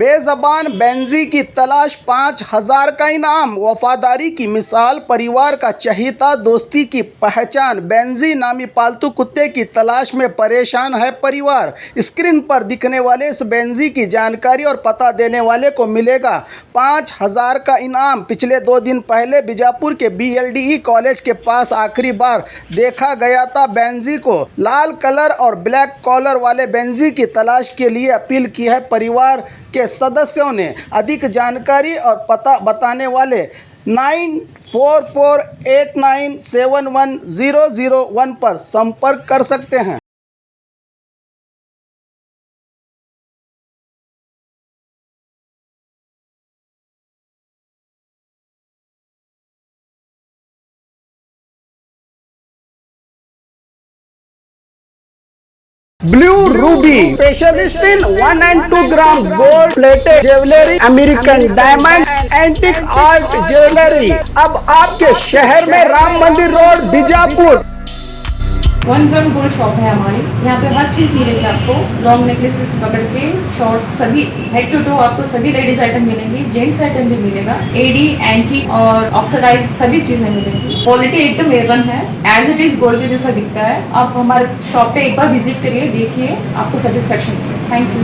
बेज़बान Benji की तलाश, 5,000 का इनाम। वफादारी की मिसाल, परिवार का चहेता, दोस्ती की पहचान। बेंजी नामी पालतू कुत्ते की तलाश में परेशान है परिवार। स्क्रीन पर दिखने वाले इस बेंजी की जानकारी और पता देने वाले को मिलेगा 5,000 का इनाम। पिछले 2 दिन पहले बीजापुर के BLDE कॉलेज के पास आखिरी बार देखा गया था बेंजी को। लाल कलर और ब्लैक कॉलर वाले बेंजी की तलाश के लिए अपील की है परिवार के सदस्यों ने। अधिक जानकारी और पता बताने वाले 9448971001 पर संपर्क कर सकते हैं। Blue Ruby, specialist in 1 and 2 gram gold plated jewellery, American diamond, antique art jewellery. अब आपके शहर में राम मंदिर road, Bijapur. 1 gram gold shop है हमारी। यहाँ पे हर चीज़ मिलेगी आपको। लॉन्ग नेकलेसेस पकड़ के शॉर्ट्स, सभी हेड टू टो आपको सभी लेडीज आइटम मिलेंगी, जेंट्स आइटम भी मिलेगा। एडी, एंटी और ऑक्सीडाइज सभी चीजें मिलेंगी। क्वालिटी एकदम A1 है, एज इट इज गोल्ड के जैसा दिखता है। आप हमारे शॉप पे एक बार विजिट करिए, देखिए, आपको सेटिस्फेक्शन मिलेगा। Thank you.